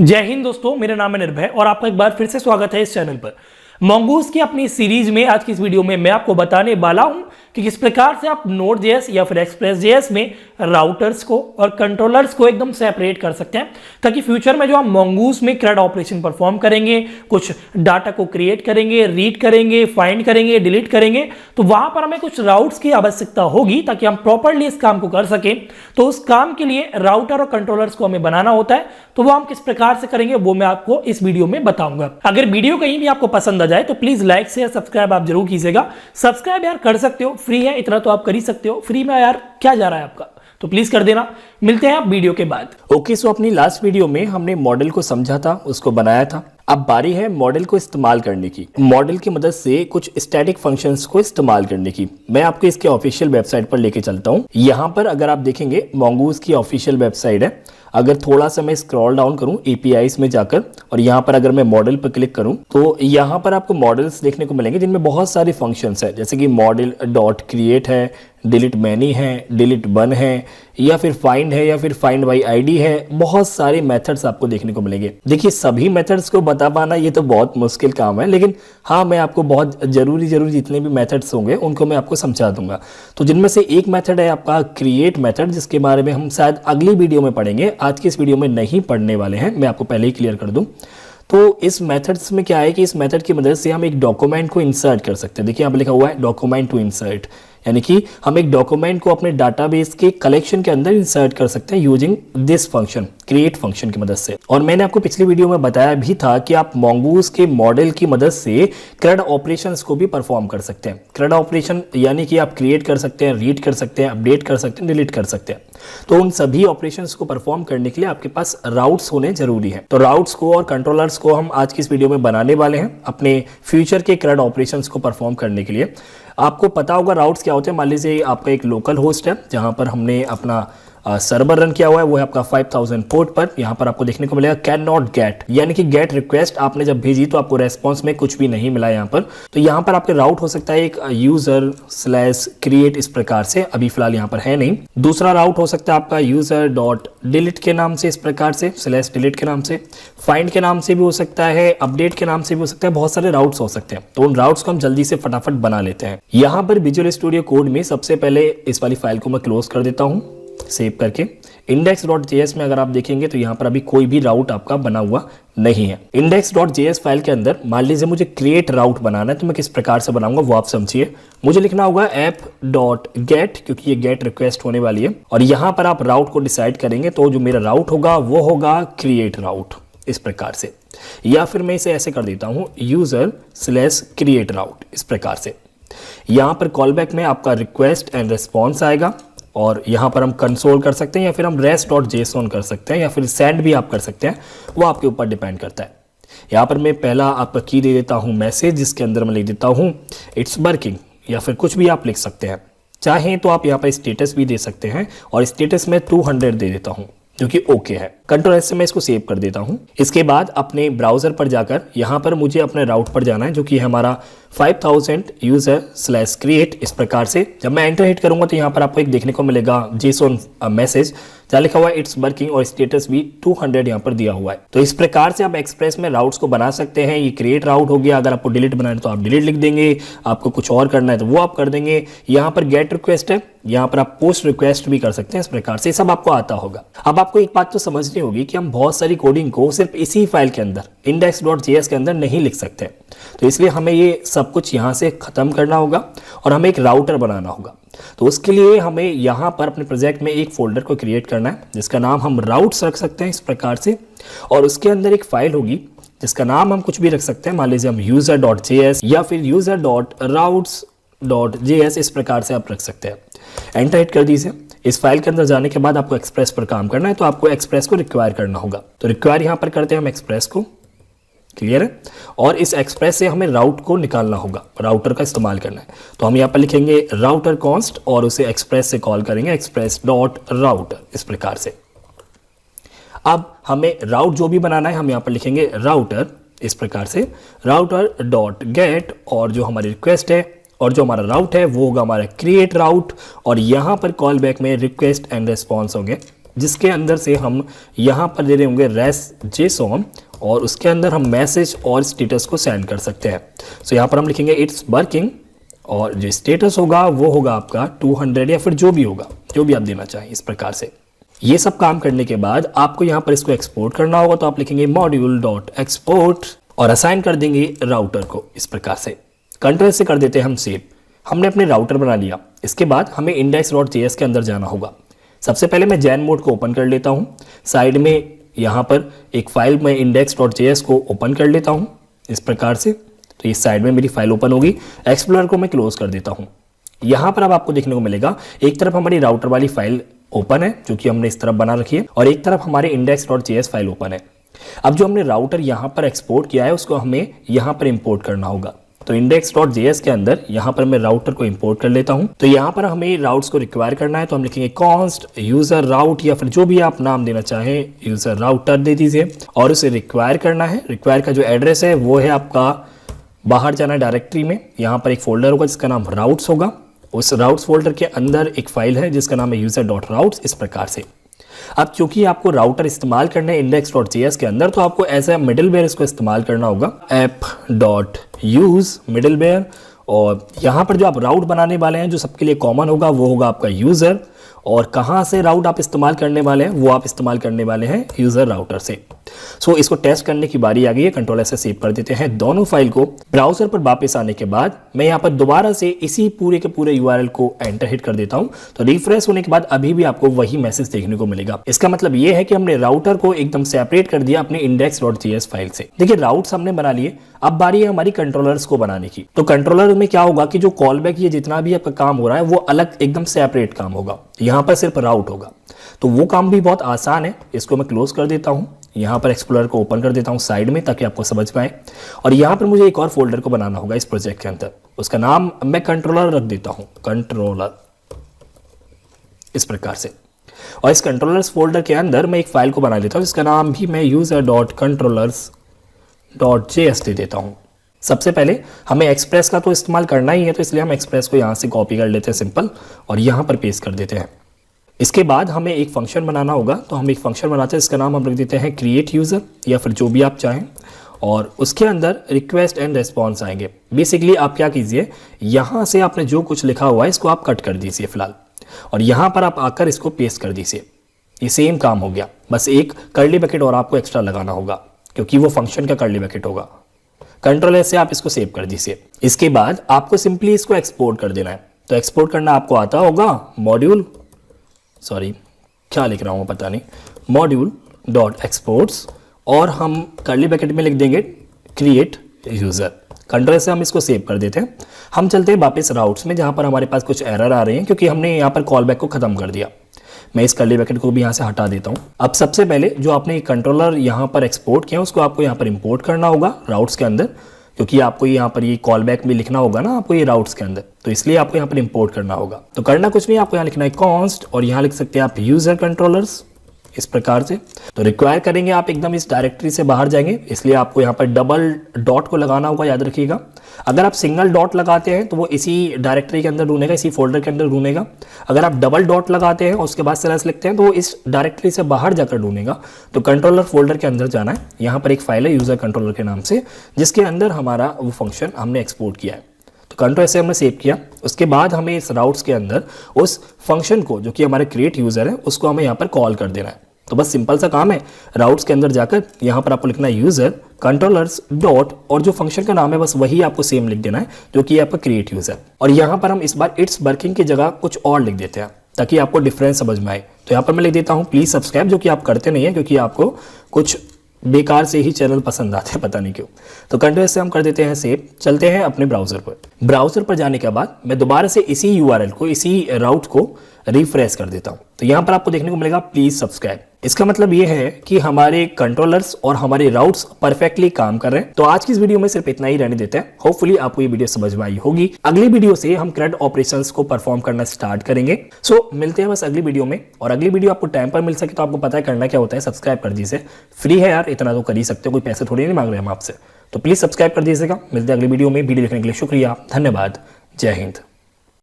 जय हिंद दोस्तों, मेरा नाम है निर्भय और आपका एक बार फिर से स्वागत है इस चैनल पर। मोंगूज की अपनी सीरीज में आज की इस वीडियो में मैं आपको बताने वाला हूं कि किस प्रकार से आप Node.js या फिर Express.js में राउटर्स को और कंट्रोलर्स को एकदम सेपरेट कर सकते हैं, ताकि फ्यूचर में जो आप मोंगूज में CRUD ऑपरेशन परफॉर्म करेंगे, कुछ डाटा को क्रिएट करेंगे, रीड करेंगे, फाइंड करेंगे, डिलीट करेंगे, तो वहां पर हमें कुछ राउट्स की आवश्यकता होगी ताकि हम प्रॉपरली इस काम को कर सकें। तो उस काम के लिए राउटर और कंट्रोलर्स को हमें बनाना होता है, तो वो हम किस प्रकार से करेंगे वो मैं आपको इस वीडियो में बताऊंगा। अगर वीडियो कहीं भी आपको पसंद आ जाए तो प्लीज लाइक शेयर सब्सक्राइब आप जरूर कीजिएगा। सब्सक्राइब यार कर सकते हो, फ्री है, इतना तो आप कर ही सकते हो। फ्री में यार क्या जा रहा है आपका, तो प्लीज कर देना। मिलते हैं आप वीडियो के बाद। ओके, सो अपनी लास्ट वीडियो में हमने मॉडल को समझा था, उसको बनाया था। अब बारी है मॉडल को इस्तेमाल करने की, मॉडल की मदद से कुछ स्टैटिक फंक्शंस को इस्तेमाल करने की। मैं आपको इसके ऑफिशियल वेबसाइट पर लेके चलता हूँ। यहाँ पर अगर आप देखेंगे मोंगूज की ऑफिशियल वेबसाइट है। अगर थोड़ा सा मैं स्क्रॉल डाउन करूं एपीआईज में जाकर और यहाँ पर अगर मैं मॉडल पर क्लिक करूं तो यहाँ पर आपको मॉडल्स देखने को मिलेंगे जिनमें बहुत सारे फंक्शंस है, जैसे कि मॉडल डॉट क्रिएट है, डिलीट मैनी है, डिलीट वन है, या फिर फाइंड है, या फिर फाइंड बाई आईडी है। बहुत सारे मेथड्स आपको देखने को मिलेंगे। देखिए, सभी मेथड्स को बता पाना ये तो बहुत मुश्किल काम है, लेकिन हाँ, मैं आपको बहुत जरूरी जितने भी मेथड्स होंगे उनको मैं आपको समझा दूंगा। तो जिनमें से एक मेथड है आपका क्रिएट मेथड, जिसके बारे में हम शायद अगली वीडियो में पढ़ेंगे, आज की इस वीडियो में नहीं पढ़ने वाले हैं। मैं आपको पहले ही क्लियर कर दूं। तो इस मेथड्स में क्या है कि इस मेथड की मदद से हम एक डॉक्यूमेंट को इंसर्ट कर सकते हैं। देखिए यहाँ पे लिखा हुआ है डॉक्यूमेंट टू इंसर्ट, यानी कि हम एक डॉक्यूमेंट को अपने डाटाबेस के कलेक्शन के अंदर इंसर्ट कर सकते हैं using this function, create function की मदद से। और मैंने आपको पिछली वीडियो में बताया भी था कि आप मोंगूज के मॉडल की मदद से CRUD ऑपरेशंस को भी परफॉर्म कर सकते हैं। CRUD ऑपरेशन यानी कि आप क्रिएट कर सकते हैं, रीड कर सकते हैं, अपडेट कर सकते हैं, डिलीट कर सकते हैं। तो उन सभी ऑपरेशंस को परफॉर्म करने के लिए आपके पास राउट्स होने जरूरी है। तो राउट्स को और कंट्रोलर्स को हम आज की इस वीडियो में बनाने वाले हैं अपने फ्यूचर के CRUD ऑपरेशंस को परफॉर्म करने के लिए। आपको पता होगा राउट्स क्या होते हैं। मान लीजिए आपका एक लोकल होस्ट है जहां पर हमने अपना सर्वर रन किया हुआ है, वो है आपका 5000 पोर्ट पर। यहाँ पर आपको देखने को मिलेगा कैन नॉट गेट, यानी कि गेट रिक्वेस्ट आपने जब भेजी तो आपको रेस्पॉन्स में कुछ भी नहीं मिला यहाँ पर। तो यहाँ पर आपके राउट हो सकता है एक user/create इस प्रकार से, अभी फिलहाल यहाँ पर है नहीं। दूसरा राउट हो सकता है आपका user.delete के नाम से, इस प्रकार से /delete के नाम से, फाइंड के नाम से भी हो सकता है, अपडेट के नाम से भी हो सकता है। बहुत सारे राउट्स हो सकते हैं। तो उन राउट्स को हम जल्दी से फटाफट बना लेते हैं। यहाँ पर विजुअल स्टूडियो कोड में सबसे पहले इस वाली फाइल को मैं क्लोज कर देता हूँ सेव करके। index.js में अगर आप देखेंगे तो यहाँ पर अभी कोई भी राउट आपका बना हुआ नहीं है। index.js फाइल के अंदर मान लीजिए मुझे क्रिएट राउट बनाना है, तो मैं किस प्रकार से बनाऊंगा वो आप समझिए। मुझे लिखना होगा app.get, क्योंकि ये गेट रिक्वेस्ट होने वाली है, और यहाँ पर आप राउट को डिसाइड करेंगे। तो जो मेरा राउट होगा वो होगा क्रिएट राउट इस प्रकार से, या फिर मैं इसे ऐसे कर देता हूँ user/create राउट इस प्रकार से। यहाँ पर कॉलबैक में आपका रिक्वेस्ट एंड रिस्पॉन्स आएगा, और यहाँ पर हम कंसोल कर सकते हैं, या फिर हम rest.json कर सकते हैं, या फिर सेंड भी आप कर सकते हैं, वो आपके ऊपर डिपेंड करता है। यहाँ पर मैं पहला आपका की दे देता हूँ मैसेज, जिसके अंदर मैं लिख देता हूँ इट्स वर्किंग, या फिर कुछ भी आप लिख सकते हैं। चाहें तो आप यहाँ पर स्टेटस भी दे सकते हैं, और स्टेटस में 200 दे देता हूँ जो कि ओके है। कंट्रोल एस से मैं इसको सेव कर देता हूं। इसके बाद अपने ब्राउजर पर जाकर यहाँ पर मुझे अपने राउट पर जाना है, जो कि है हमारा 5000 user/create इस प्रकार से। जब मैं एंटर हिट करूंगा तो यहाँ पर आपको एक देखने को मिलेगा JSON मैसेज जहाँ लिखा हुआ है इट्स वर्किंग, और स्टेटस भी 200 यहाँ पर दिया हुआ है। तो इस प्रकार से आप एक्सप्रेस में राउट्स को बना सकते हैं। ये क्रिएट राउट हो गया। अगर आपको डिलीट बनाना है तो आप डिलीट लिख देंगे, आपको कुछ और करना है तो वो आप कर देंगे। यहाँ पर गेट रिक्वेस्ट है, यहाँ पर आप पोस्ट रिक्वेस्ट भी कर सकते हैं। इस प्रकार से सब आपको आता होगा। अब आपको एक बात तो समझनी होगी कि हम बहुत सारी कोडिंग को सिर्फ इसी फाइल के अंदर index.js के अंदर नहीं लिख सकते, तो इसलिए हमें ये सब कुछ यहाँ से खत्म करना होगा और हमें एक राउटर बनाना होगा। तो उसके लिए हमें यहाँ पर अपने प्रोजेक्ट में एक फोल्डर को क्रिएट करना है, जिसका नाम हम राउट्स रख सकते हैं इस प्रकार से, और उसके अंदर एक फाइल होगी जिसका नाम हम कुछ भी रख सकते हैं। मान लीजिए हम user.js या फिर user.routes.js इस प्रकार से आप रख सकते हैं। एंटर हिट कर दीजिए। इस फाइल के अंदर जाने के बाद आपको एक्सप्रेस पर काम करना है, तो आपको एक्सप्रेस को रिक्वायर करना होगा। तो रिक्वायर यहाँ पर करते हैं हम एक्सप्रेस को, क्लियर है। और इस एक्सप्रेस से हमें राउट को निकालना होगा, राउटर का इस्तेमाल करना है। तो हम यहाँ पर लिखेंगे राउटर कॉन्स्ट और उसे एक्सप्रेस से कॉल करेंगे, express.router इस प्रकार से। अब हमें राउट जो भी बनाना है हम यहाँ पर लिखेंगे राउटर इस प्रकार से, router.get, और जो हमारी रिक्वेस्ट है और जो हमारा राउट है वो होगा हमारा क्रिएट राउट, और यहाँ पर कॉल बैक में रिक्वेस्ट एंड रिस्पॉन्स होंगे जिसके अंदर से हम यहाँ पर दे रहे होंगे res.json और उसके अंदर हम मैसेज और स्टेटस को सेंड कर सकते हैं। सो यहाँ पर हम लिखेंगे इट्स वर्किंग और जो स्टेटस होगा वो होगा आपका 200 या फिर जो भी होगा, जो भी आप देना चाहें इस प्रकार से। ये सब काम करने के बाद आपको यहाँ पर इसको एक्सपोर्ट करना होगा, तो आप लिखेंगे module.export और असाइन कर देंगे राउटर को इस प्रकार से। कंट्रोल से कर देते हैं हम सेव। हमने अपने राउटर बना लिया। इसके बाद हमें index.js के अंदर जाना होगा। सबसे पहले मैं जैन मोड को ओपन कर लेता हूँ। साइड में यहाँ पर एक फाइल मैं index.js को ओपन कर लेता हूँ इस प्रकार से। तो इस साइड में मेरी फाइल ओपन होगी। एक्सप्लोरर को मैं क्लोज कर देता हूँ। यहाँ पर अब आपको देखने को मिलेगा एक तरफ हमारी राउटर वाली फाइल ओपन है जो कि हमने इस तरफ बना रखी है और एक तरफ हमारे index.js फाइल ओपन है। अब जो हमने राउटर यहाँ पर एक्सपोर्ट किया है उसको हमें यहाँ पर इंपोर्ट करना होगा। तो index.js के अंदर यहाँ पर मैं राउटर को इंपोर्ट कर लेता हूँ। तो यहाँ पर हमें राउट्स को रिक्वायर करना है, तो हम लिखेंगे const यूजर राउट या फिर जो भी आप नाम देना चाहें, यूजर राउटर दे दीजिए और उसे रिक्वायर करना है। रिक्वायर का जो एड्रेस है वो है आपका बाहर जाना डायरेक्टरी में। यहाँ पर एक फोल्डर होगा जिसका नाम राउट्स होगा। उस राउट्स फोल्डर के अंदर एक फाइल है जिसका नाम है user.routes इस प्रकार से। अब क्योंकि आपको राउटर इस्तेमाल करना है index.js के अंदर, तो आपको एज ए मिडलवेयर इसको इस्तेमाल करना होगा app.use मिडलवेयर। और यहाँ पर जो आप राउट बनाने वाले हैं जो सबके लिए कॉमन होगा वो होगा आपका यूज़र। और कहाँ से राउट आप इस्तेमाल करने वाले हैं वो आप इस्तेमाल करने वाले हैं यूज़र राउटर से। सो इसको टेस्ट करने की बारी आ गई है। कंट्रोल ऐसे सेव कर देते हैं दोनों फाइल को। ब्राउजर पर वापस आने के बाद मैं यहाँ पर दोबारा से इसी पूरे के पूरे यूआरएल को एंटर हिट कर देता हूँ। तो रिफ्रेश होने के बाद अभी भी आपको वही मैसेज देखने को मिलेगा। इसका मतलब ये है कि हमने राउटर को एकदम सेपरेट कर दिया अपने index.js फाइल से। देखिए राउट्स हमने बना लिए, अब बारी है हमारी कंट्रोलर्स को बनाने की। तो कंट्रोलर में क्या होगा कि जो कॉलबैक ये जितना भी आपका काम हो रहा है वो अलग एकदम सेपरेट काम होगा। यहाँ पर सिर्फ राउट होगा, तो वो काम भी बहुत आसान है। इसको मैं क्लोज कर देता हूँ। यहाँ पर एक्सप्लोरर को ओपन कर देता हूँ साइड में ताकि आपको समझ पाए। और यहाँ पर मुझे एक और फोल्डर को बनाना होगा इस प्रोजेक्ट के अंदर। उसका नाम मैं कंट्रोलर रख देता हूँ, कंट्रोलर इस प्रकार से। और इस कंट्रोलर्स फोल्डर के अंदर मैं एक फाइल को बना लेता हूँ जिसका नाम भी मैं user.controllers.js दे देता हूँ। सबसे पहले हमें एक्सप्रेस का तो इस्तेमाल करना ही है, तो इसलिए हम एक्सप्रेस को यहाँ से कॉपी कर लेते हैं सिंपल और यहाँ पर पेस्ट कर देते हैं। इसके बाद हमें एक फंक्शन बनाना होगा, तो हम एक फंक्शन बनाते हैं इसका नाम हम रख देते हैं क्रिएट यूज़र या फिर जो भी आप चाहें। और उसके अंदर रिक्वेस्ट एंड रेस्पॉन्स आएंगे। बेसिकली आप क्या कीजिए, यहाँ से आपने जो कुछ लिखा हुआ है इसको आप कट कर दीजिए फिलहाल और यहाँ पर आप आकर इसको पेस्ट कर दीजिए। ये सेम काम हो गया, बस एक कर्ली ब्रैकेट और आपको एक्स्ट्रा लगाना होगा क्योंकि वो फंक्शन का कर्ली ब्रैकेट होगा। कंट्रोल एस से आप इसको सेव कर दीजिए। इसके बाद आपको सिंपली इसको एक्सपोर्ट कर देना है। तो एक्सपोर्ट करना आपको आता होगा क्या लिख रहा हूँ पता नहीं, module.exports और हम कर्ली ब्रैकेट में लिख देंगे क्रिएट यूज़र। कंट्रोल से हम इसको सेव कर देते हैं। हम चलते हैं वापस राउट्स में जहाँ पर हमारे पास कुछ एरर आ रहे हैं क्योंकि हमने यहाँ पर कॉल बैक को ख़त्म कर दिया। मैं इस कर्ली ब्रैकेट को भी यहाँ से हटा देता हूँ। अब सबसे पहले जो आपने कंट्रोलर यहाँ पर एक्सपोर्ट किया उसको आपको यहाँ पर इंपोर्ट करना होगा राउट्स के अंदर, क्योंकि आपको यहाँ पर ये कॉल बैक भी लिखना होगा ना आपको ये राउट्स के अंदर, तो इसलिए आपको यहाँ पर इंपोर्ट करना होगा। तो करना कुछ नहीं, आपको यहाँ लिखना है कॉन्स्ट और यहाँ लिख सकते हैं आप यूजर कंट्रोलर्स इस प्रकार से। तो रिक्वायर करेंगे आप एकदम इस डायरेक्टरी से बाहर जाएंगे, इसलिए आपको यहाँ पर डबल डॉट को लगाना होगा, याद रखिएगा। अगर आप सिंगल डॉट लगाते हैं तो वो इसी डायरेक्टरी के अंदर ढूंढेगा, इसी फोल्डर के अंदर ढूंढेगा। अगर आप डबल डॉट लगाते हैं और उसके बाद स्लैश लिखते हैं तो वो इस डायरेक्टरी से बाहर जाकर ढूंढेगा। तो कंट्रोलर फोल्डर के अंदर जाना है। यहाँ पर एक फाइल है यूजर कंट्रोलर के नाम से जिसके अंदर हमारा वो फंक्शन हमने एक्सपोर्ट किया है। तो कंट्रोल से हमने सेव किया। उसके बाद हमें इस राउट्स के अंदर उस फंक्शन को जो कि हमारे क्रिएट यूजर है उसको हमें यहाँ पर कॉल कर देना है। तो बस सिंपल सा काम है, राउट्स के अंदर जाकर यहाँ पर आपको लिखना है यूजर कंट्रोलर्स डॉट और जो फंक्शन का नाम है बस वही आपको सेम लिख देना है जो कि आपका क्रिएट यूजर। और यहाँ पर हम इस बार इट्स वर्किंग की जगह कुछ और लिख देते हैं ताकि आपको डिफरेंस समझ में आए। तो यहाँ पर मैं लिख देता हूँ प्लीज सब्सक्राइब, जो कि आप करते नहीं है क्योंकि आपको कुछ बेकार से ही चैनल पसंद आते हैं, पता नहीं क्यों। तो कंट्रोल से हम कर देते हैं सेव। चलते हैं अपने ब्राउजर पर। ब्राउजर पर जाने के बाद मैं दोबारा से इसी यूआरएल को, इसी राउट को रिफ्रेश कर देता हूं। तो यहां पर आपको देखने को मिलेगा प्लीज सब्सक्राइब। इसका मतलब ये है कि हमारे कंट्रोलर्स और हमारे राउट्स परफेक्टली काम कर रहे हैं। तो आज की इस वीडियो में सिर्फ इतना ही रहने देते हैं। होपफुली आपको ये वीडियो समझ में आई होगी। अगली वीडियो से हम CRUD ऑपरेशंस को परफॉर्म करना स्टार्ट करेंगे। सो मिलते हैं बस अगली वीडियो में। और अगली वीडियो आपको टाइम पर मिल सके तो आपको पता है करना क्या होता है, सब्सक्राइब कर दीजिए। फ्री है यार, इतना तो कर ही सकते हो, कोई पैसे थोड़ी नहीं मांग रहे हम आपसे। तो प्लीज सब्सक्राइब कर दीजिएगा। मिलते हैं अगली वीडियो में। वीडियो देखने के लिए शुक्रिया, धन्यवाद, जय हिंद।